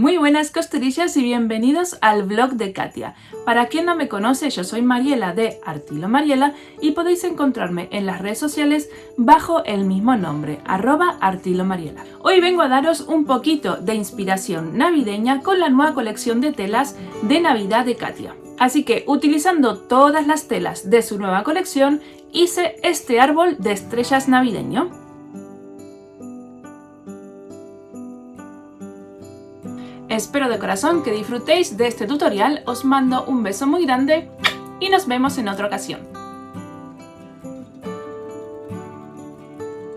Muy buenas costurillas y bienvenidos al blog de Katia. Para quien no me conoce, yo soy Mariela de Artilo Mariela y podéis encontrarme en las redes sociales bajo el mismo nombre, @artilomariela. Hoy vengo a daros un poquito de inspiración navideña con la nueva colección de telas de Navidad de Katia. Así que utilizando todas las telas de su nueva colección, hice este árbol de estrellas navideño. Espero de corazón que disfrutéis de este tutorial, os mando un beso muy grande y nos vemos en otra ocasión.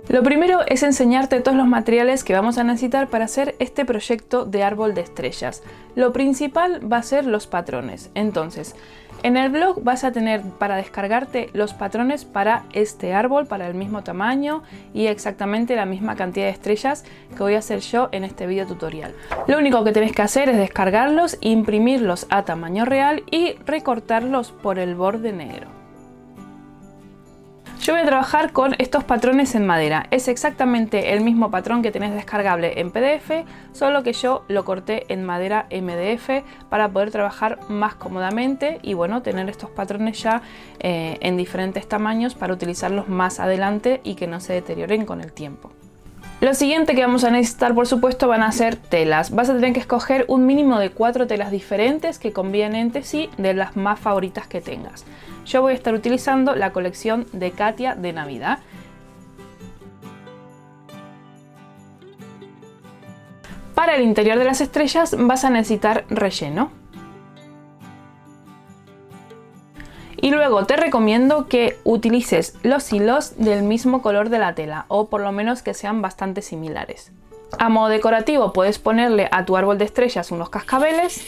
Lo primero es enseñarte todos los materiales que vamos a necesitar para hacer este proyecto de árbol de estrellas. Lo principal va a ser los patrones. Entonces, en el blog vas a tener para descargarte los patrones para este árbol, para el mismo tamaño y exactamente la misma cantidad de estrellas que voy a hacer yo en este video tutorial. Lo único que tenéis que hacer es descargarlos, imprimirlos a tamaño real y recortarlos por el borde negro. Yo voy a trabajar con estos patrones en madera. Es exactamente el mismo patrón que tenés descargable en PDF, solo que yo lo corté en madera MDF para poder trabajar más cómodamente y bueno, tener estos patrones ya en diferentes tamaños para utilizarlos más adelante y que no se deterioren con el tiempo. Lo siguiente que vamos a necesitar, por supuesto, van a ser telas. Vas a tener que escoger un mínimo de 4 telas diferentes que convienen entre sí, de las más favoritas que tengas. Yo voy a estar utilizando la colección de Katia de Navidad. Para el interior de las estrellas vas a necesitar relleno. Y luego te recomiendo que utilices los hilos del mismo color de la tela, o por lo menos que sean bastante similares. A modo decorativo puedes ponerle a tu árbol de estrellas unos cascabeles.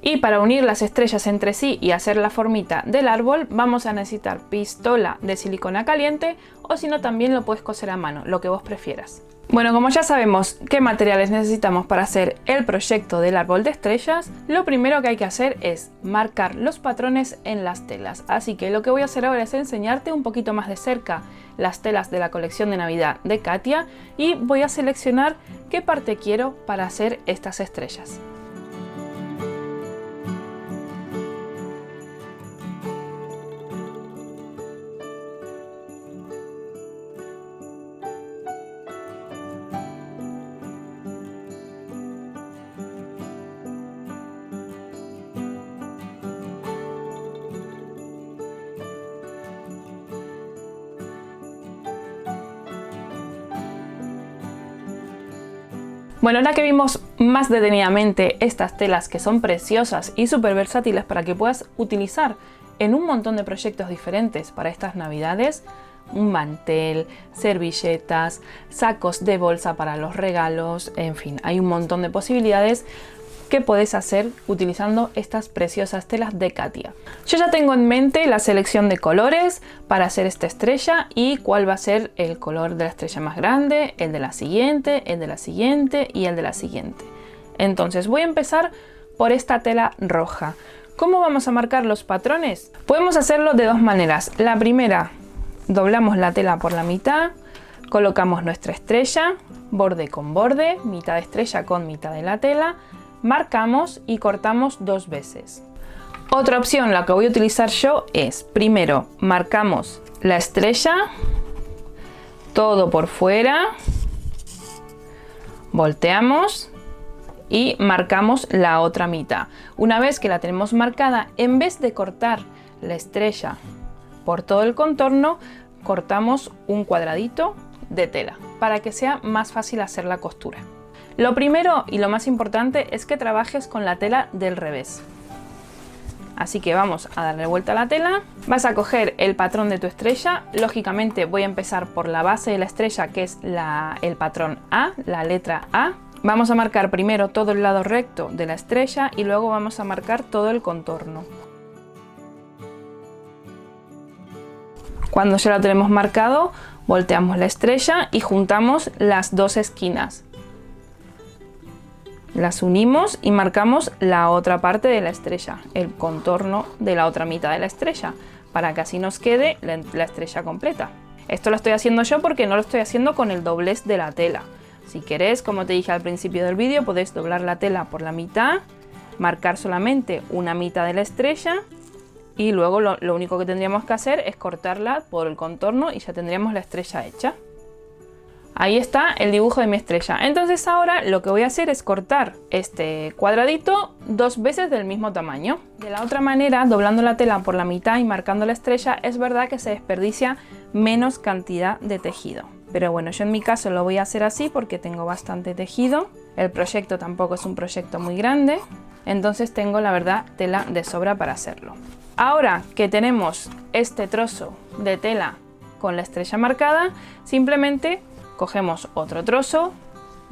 Y para unir las estrellas entre sí y hacer la formita del árbol vamos a necesitar pistola de silicona caliente, o si no también lo puedes coser a mano, lo que vos prefieras. Bueno, como ya sabemos qué materiales necesitamos para hacer el proyecto del árbol de estrellas, lo primero que hay que hacer es marcar los patrones en las telas. Así que lo que voy a hacer ahora es enseñarte un poquito más de cerca las telas de la colección de Navidad de Katia y voy a seleccionar qué parte quiero para hacer estas estrellas. Bueno, ahora que vimos más detenidamente estas telas que son preciosas y súper versátiles para que puedas utilizar en un montón de proyectos diferentes para estas navidades, un mantel, servilletas, sacos de bolsa para los regalos, en fin, hay un montón de posibilidades que podés hacer utilizando estas preciosas telas de Katia. Yo ya tengo en mente la selección de colores para hacer esta estrella y cuál va a ser el color de la estrella más grande, el de la siguiente, el de la siguiente y el de la siguiente. Entonces voy a empezar por esta tela roja. ¿Cómo vamos a marcar los patrones? Podemos hacerlo de dos maneras. La primera, doblamos la tela por la mitad, colocamos nuestra estrella, borde con borde, mitad de estrella con mitad de la tela, marcamos y cortamos 2 veces. Otra opción, la que voy a utilizar yo, es primero marcamos la estrella, todo por fuera, volteamos y marcamos la otra mitad. Una vez que la tenemos marcada, en vez de cortar la estrella por todo el contorno, cortamos un cuadradito de tela para que sea más fácil hacer la costura. Lo primero y lo más importante es que trabajes con la tela del revés. Así que vamos a darle vuelta a la tela. Vas a coger el patrón de tu estrella. Lógicamente voy a empezar por la base de la estrella, que es el patrón A, la letra A. Vamos a marcar primero todo el lado recto de la estrella y luego vamos a marcar todo el contorno. Cuando ya lo tenemos marcado, volteamos la estrella y juntamos las dos esquinas. Las unimos y marcamos la otra parte de la estrella, el contorno de la otra mitad de la estrella, para que así nos quede la estrella completa. Esto lo estoy haciendo yo porque no lo estoy haciendo con el doblez de la tela. Si queréis, como te dije al principio del vídeo, podéis doblar la tela por la mitad, marcar solamente una mitad de la estrella y luego lo único que tendríamos que hacer es cortarla por el contorno y ya tendríamos la estrella hecha. Ahí está el dibujo de mi estrella. Entonces ahora lo que voy a hacer es cortar este cuadradito 2 veces del mismo tamaño. De la otra manera, doblando la tela por la mitad y marcando la estrella, es verdad que se desperdicia menos cantidad de tejido. Pero bueno, yo en mi caso lo voy a hacer así porque tengo bastante tejido. El proyecto tampoco es un proyecto muy grande, entonces tengo la verdad tela de sobra para hacerlo. Ahora que tenemos este trozo de tela con la estrella marcada, simplemente cogemos otro trozo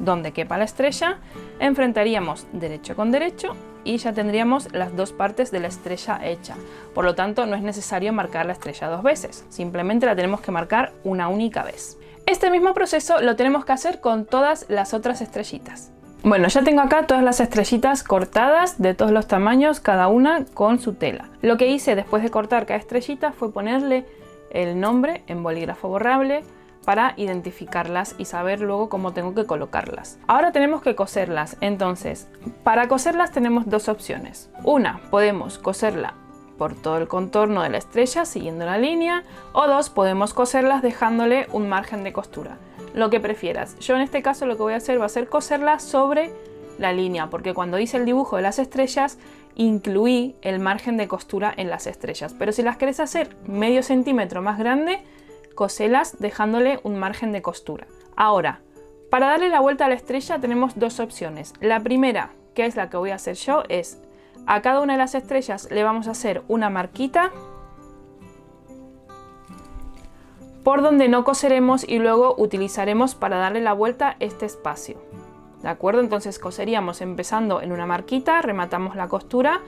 donde quepa la estrella, enfrentaríamos derecho con derecho y ya tendríamos las 2 partes de la estrella hecha. Por lo tanto, no es necesario marcar la estrella 2 veces, simplemente la tenemos que marcar una única vez. Este mismo proceso lo tenemos que hacer con todas las otras estrellitas. Bueno, ya tengo acá todas las estrellitas cortadas de todos los tamaños, cada una con su tela. Lo que hice después de cortar cada estrellita fue ponerle el nombre en bolígrafo borrable para identificarlas y saber luego cómo tengo que colocarlas. Ahora tenemos que coserlas, entonces para coserlas tenemos 2 opciones. Una, podemos coserla por todo el contorno de la estrella siguiendo la línea, o 2, podemos coserlas dejándole un margen de costura, lo que prefieras. Yo en este caso lo que voy a hacer va a ser coserla sobre la línea, porque cuando hice el dibujo de las estrellas incluí el margen de costura en las estrellas, pero si las querés hacer medio centímetro más grande, coselas dejándole un margen de costura. Ahora, para darle la vuelta a la estrella tenemos 2 opciones. La primera, que es la que voy a hacer yo, es a cada una de las estrellas le vamos a hacer una marquita por donde no coseremos y luego utilizaremos para darle la vuelta este espacio. ¿De acuerdo? Entonces coseríamos empezando en una marquita, rematamos la costura,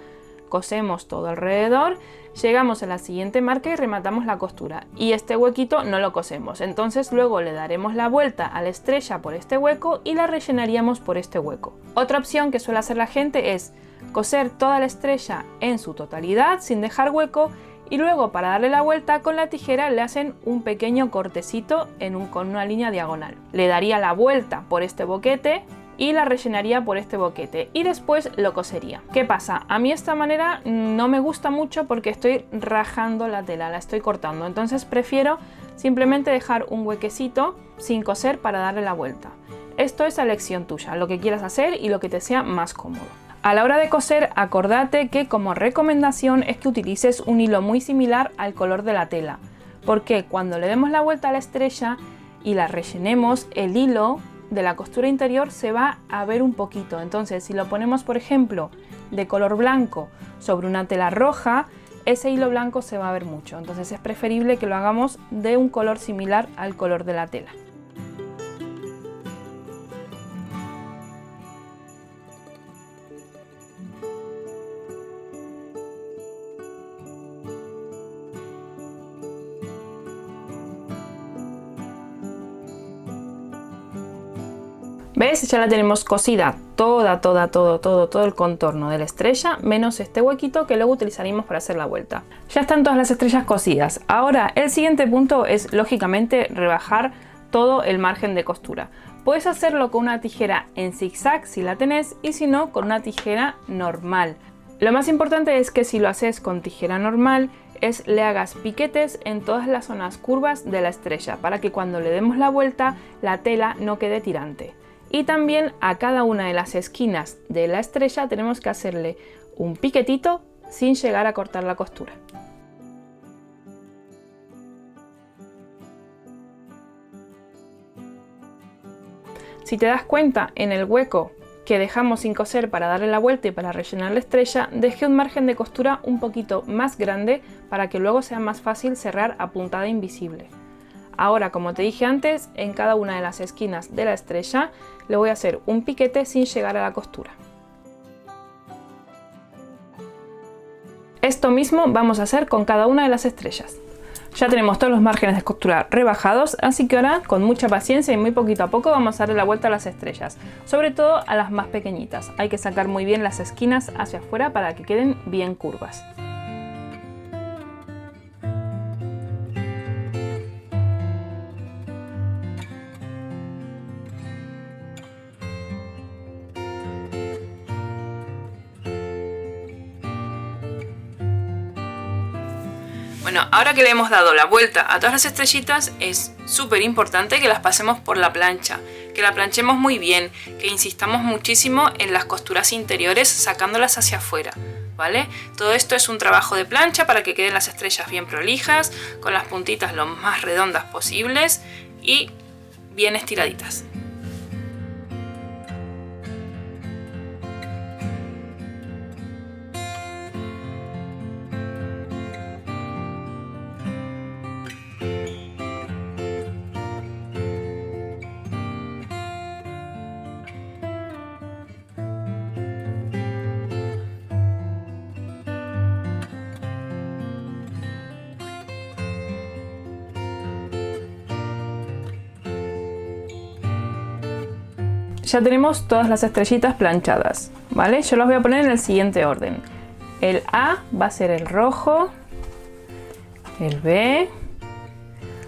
cosemos todo alrededor, llegamos a la siguiente marca y rematamos la costura, y este huequito no lo cosemos. Entonces luego le daremos la vuelta a la estrella por este hueco y la rellenaríamos por este hueco. Otra opción que suele hacer la gente es coser toda la estrella en su totalidad sin dejar hueco, y luego para darle la vuelta con la tijera le hacen un pequeño cortecito con una línea diagonal. Le daría la vuelta por este boquete y la rellenaría por este boquete y después lo cosería. ¿Qué pasa? A mí esta manera no me gusta mucho porque estoy rajando la tela, la estoy cortando, entonces prefiero simplemente dejar un huequecito sin coser para darle la vuelta. Esto es a elección tuya, lo que quieras hacer y lo que te sea más cómodo. A la hora de coser, acordate que como recomendación es que utilices un hilo muy similar al color de la tela, porque cuando le demos la vuelta a la estrella y la rellenemos, el hilo de la costura interior se va a ver un poquito. Entonces si lo ponemos por ejemplo de color blanco sobre una tela roja, ese hilo blanco se va a ver mucho. Entonces es preferible que lo hagamos de un color similar al color de la tela. ¿Ves? Ya la tenemos cosida todo el contorno de la estrella, menos este huequito que luego utilizaremos para hacer la vuelta. Ya están todas las estrellas cosidas. Ahora el siguiente punto es lógicamente rebajar todo el margen de costura. Puedes hacerlo con una tijera en zigzag si la tenés, y si no con una tijera normal. Lo más importante es que si lo haces con tijera normal le hagas piquetes en todas las zonas curvas de la estrella para que cuando le demos la vuelta la tela no quede tirante. Y también a cada una de las esquinas de la estrella tenemos que hacerle un piquetito sin llegar a cortar la costura. Si te das cuenta, en el hueco que dejamos sin coser para darle la vuelta y para rellenar la estrella, dejé un margen de costura un poquito más grande para que luego sea más fácil cerrar a puntada invisible. Ahora, como te dije antes, en cada una de las esquinas de la estrella le voy a hacer un piquete sin llegar a la costura. Esto mismo vamos a hacer con cada una de las estrellas. Ya tenemos todos los márgenes de costura rebajados, así que ahora con mucha paciencia y muy poquito a poco vamos a darle la vuelta a las estrellas, sobre todo a las más pequeñitas. Hay que sacar muy bien las esquinas hacia afuera para que queden bien curvas. Bueno, ahora que le hemos dado la vuelta a todas las estrellitas, es súper importante que las pasemos por la plancha, que la planchemos muy bien, que insistamos muchísimo en las costuras interiores sacándolas hacia afuera, ¿vale? Todo esto es un trabajo de plancha para que queden las estrellas bien prolijas, con las puntitas lo más redondas posibles y bien estiraditas. Ya tenemos todas las estrellitas planchadas, ¿vale? Yo las voy a poner en el siguiente orden. El A va a ser el rojo, el B.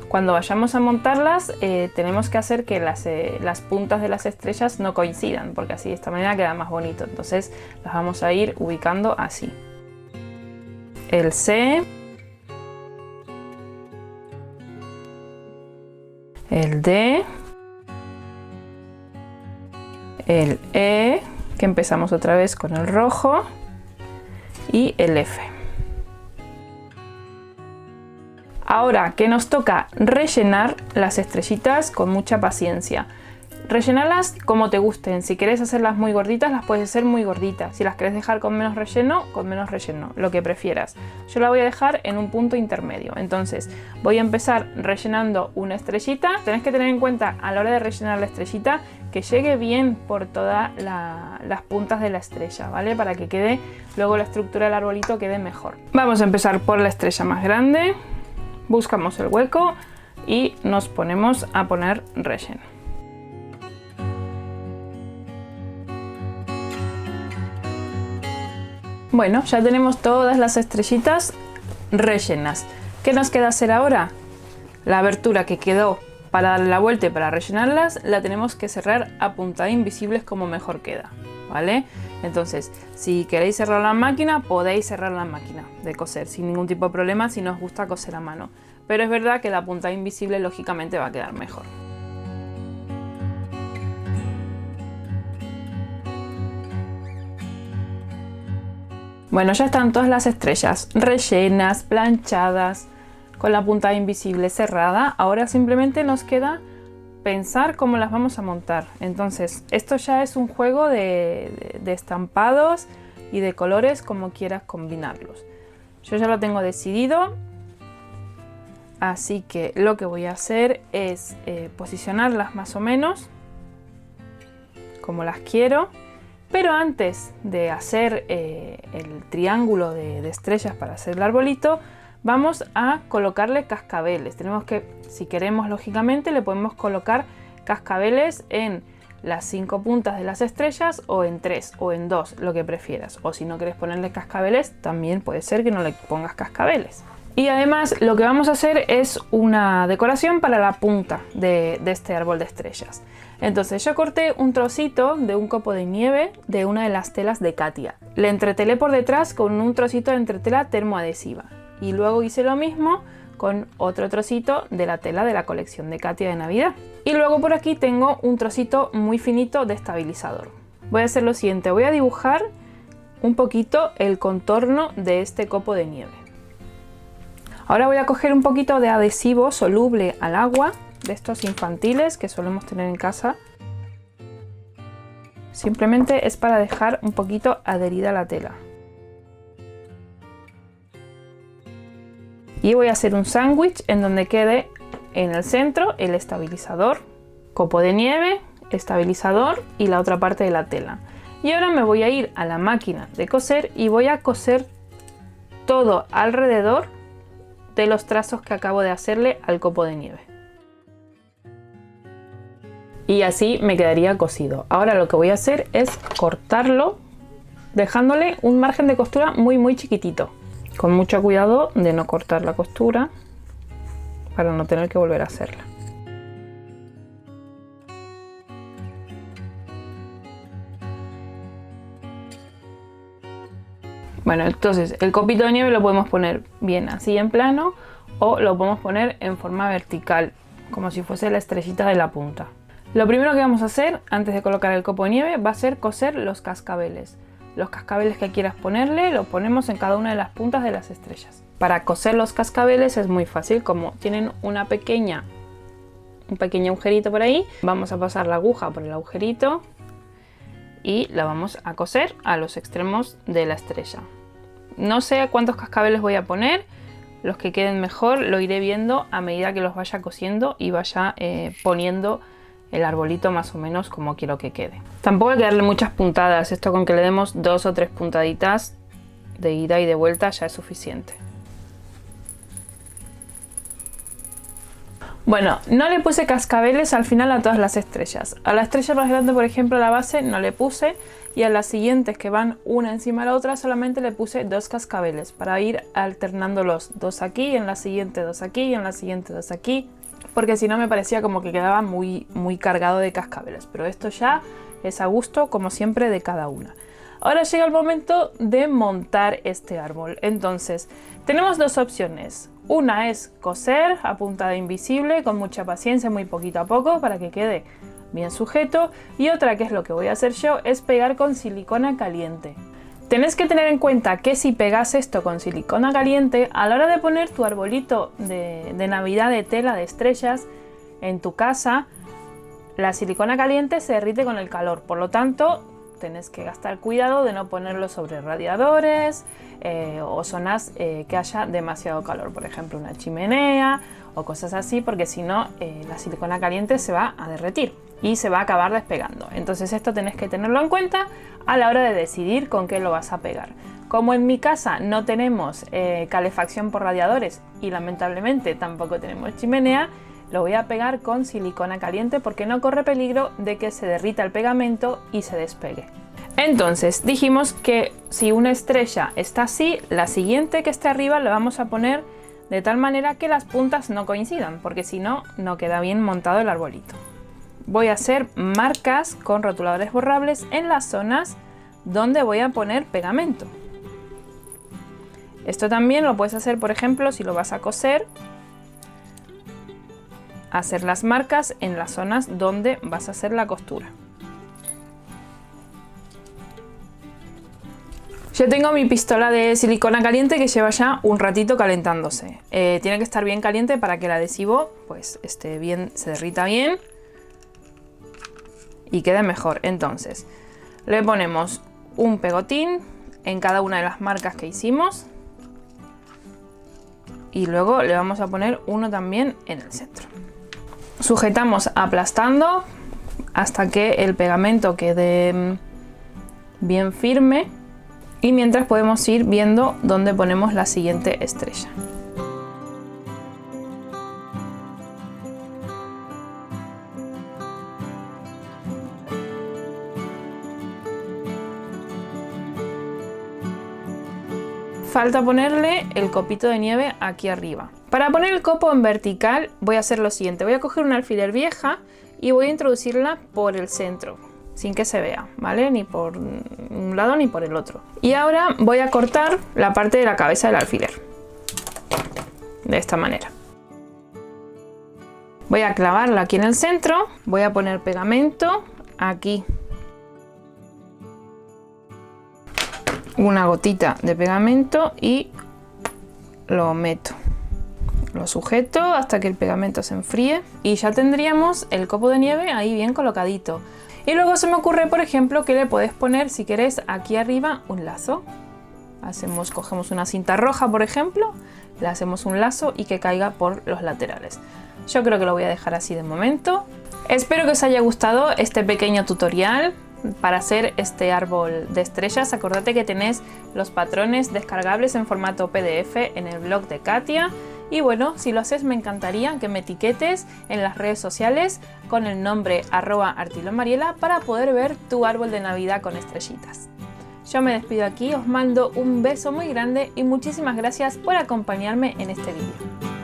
Cuando vayamos a montarlas tenemos que hacer que las puntas de las estrellas no coincidan, porque así de esta manera queda más bonito. Entonces las vamos a ir ubicando así. El C, el D, el E, que empezamos otra vez con el rojo, y el F. Ahora que nos toca rellenar las estrellitas con mucha paciencia. Rellenarlas como te gusten. Si quieres hacerlas muy gorditas, las puedes hacer muy gorditas. Si las quieres dejar con menos relleno, lo que prefieras. Yo la voy a dejar en un punto intermedio. Entonces voy a empezar rellenando una estrellita. Tenés que tener en cuenta a la hora de rellenar la estrellita que llegue bien por todas las puntas de la estrella, ¿vale? Para que quede luego la estructura del arbolito quede mejor. Vamos a empezar por la estrella más grande. Buscamos el hueco y nos ponemos a poner relleno. Bueno, ya tenemos todas las estrellitas rellenas. ¿Qué nos queda hacer ahora? La abertura que quedó para darle la vuelta y para rellenarlas, la tenemos que cerrar a puntada invisibles como mejor queda, ¿vale? Entonces, si queréis cerrar la máquina, podéis cerrar la máquina de coser sin ningún tipo de problema si no os gusta coser a mano. Pero es verdad que la puntada invisible lógicamente va a quedar mejor. Bueno, ya están todas las estrellas rellenas, planchadas, con la puntada invisible cerrada. Ahora simplemente nos queda pensar cómo las vamos a montar. Entonces, esto ya es un juego de estampados y de colores como quieras combinarlos. Yo ya lo tengo decidido, así que lo que voy a hacer es posicionarlas más o menos como las quiero. Pero antes de hacer el triángulo de estrellas para hacer el arbolito, vamos a colocarle cascabeles. Tenemos que, si queremos lógicamente, le podemos colocar cascabeles en las 5 puntas de las estrellas o en 3 o en 2, lo que prefieras. O si no quieres ponerle cascabeles, también puede ser que no le pongas cascabeles. Y además lo que vamos a hacer es una decoración para la punta de este árbol de estrellas. Entonces yo corté un trocito de un copo de nieve de una de las telas de Katia. Le entretelé por detrás con un trocito de entretela termoadhesiva. Y luego hice lo mismo con otro trocito de la tela de la colección de Katia de Navidad. Y luego por aquí tengo un trocito muy finito de estabilizador. Voy a hacer lo siguiente, voy a dibujar un poquito el contorno de este copo de nieve. Ahora voy a coger un poquito de adhesivo soluble al agua, de estos infantiles que solemos tener en casa. Simplemente es para dejar un poquito adherida la tela. Y voy a hacer un sándwich en donde quede en el centro el estabilizador, copo de nieve, estabilizador y la otra parte de la tela. Y ahora me voy a ir a la máquina de coser y voy a coser todo alrededor de los trazos que acabo de hacerle al copo de nieve. Y así me quedaría cosido. Ahora lo que voy a hacer es cortarlo dejándole un margen de costura muy chiquitito. Con mucho cuidado de no cortar la costura para no tener que volver a hacerla. Bueno, entonces el copito de nieve lo podemos poner bien así en plano o lo podemos poner en forma vertical, como si fuese la estrellita de la punta. Lo primero que vamos a hacer antes de colocar el copo de nieve va a ser coser los cascabeles. Los cascabeles que quieras ponerle los ponemos en cada una de las puntas de las estrellas. Para coser los cascabeles es muy fácil, como tienen un pequeño agujerito por ahí, vamos a pasar la aguja por el agujerito y la vamos a coser a los extremos de la estrella. No sé cuántos cascabeles voy a poner, los que queden mejor lo iré viendo a medida que los vaya cosiendo y vaya poniendo el arbolito más o menos como quiero que quede. Tampoco hay que darle muchas puntadas, esto con que le demos 2 o 3 puntaditas de ida y de vuelta ya es suficiente. Bueno, no le puse cascabeles al final a todas las estrellas. A la estrella más grande, por ejemplo, la base no le puse, y a las siguientes que van una encima de la otra solamente le puse 2 cascabeles para ir alternándolos, 2 aquí, en la siguiente 2 aquí y en la siguiente 2 aquí, porque si no me parecía como que quedaba muy cargado de cascabeles, pero esto ya es a gusto como siempre de cada una. Ahora llega el momento de montar este árbol. Entonces tenemos 2 opciones. Una es coser a puntada invisible con mucha paciencia, muy poquito a poco para que quede bien sujeto, y otra, que es lo que voy a hacer yo, es pegar con silicona caliente. Tenés que tener en cuenta que si pegas esto con silicona caliente, a la hora de poner tu arbolito de Navidad de tela de estrellas en tu casa, la silicona caliente se derrite con el calor, por lo tanto tenés que gastar cuidado de no ponerlo sobre radiadores o zonas que haya demasiado calor, por ejemplo una chimenea o cosas así, porque si no la silicona caliente se va a derretir y se va a acabar despegando. Entonces esto tenés que tenerlo en cuenta a la hora de decidir con qué lo vas a pegar. Como en mi casa no tenemos calefacción por radiadores y lamentablemente tampoco tenemos chimenea, lo voy a pegar con silicona caliente porque no corre peligro de que se derrita el pegamento y se despegue. Entonces dijimos que si una estrella está así, la siguiente que esté arriba la vamos a poner de tal manera que las puntas no coincidan, porque si no, no queda bien montado el arbolito. Voy a hacer marcas con rotuladores borrables en las zonas donde voy a poner pegamento. Esto también lo puedes hacer, por ejemplo, si lo vas a coser, hacer las marcas en las zonas donde vas a hacer la costura. Yo tengo mi pistola de silicona caliente que lleva ya un ratito calentándose. Tiene que estar bien caliente para que el adhesivo pues esté bien, se derrita bien y quede mejor. Entonces le ponemos un pegotín en cada una de las marcas que hicimos y luego le vamos a poner uno también en el centro. Sujetamos aplastando hasta que el pegamento quede bien firme y mientras podemos ir viendo dónde ponemos la siguiente estrella. Falta ponerle el copito de nieve aquí arriba. Para poner el copo en vertical voy a hacer lo siguiente. Voy a coger una alfiler vieja y voy a introducirla por el centro, sin que se vea, ¿vale? Ni por un lado ni por el otro. Y ahora voy a cortar la parte de la cabeza del alfiler. De esta manera. Voy a clavarla aquí en el centro. Voy a poner pegamento aquí. Una gotita de pegamento y lo meto. Lo sujeto hasta que el pegamento se enfríe y ya tendríamos el copo de nieve ahí bien colocadito. Y luego se me ocurre, por ejemplo, que le puedes poner, si querés, aquí arriba un lazo. Cogemos una cinta roja, por ejemplo, le hacemos un lazo y que caiga por los laterales. Yo creo que lo voy a dejar así de momento. Espero que os haya gustado este pequeño tutorial para hacer este árbol de estrellas. Acordate que tenés los patrones descargables en formato PDF en el blog de Katia. Y bueno, si lo haces me encantaría que me etiquetes en las redes sociales con el nombre @artilomariela para poder ver tu árbol de Navidad con estrellitas. Yo me despido aquí, os mando un beso muy grande y muchísimas gracias por acompañarme en este vídeo.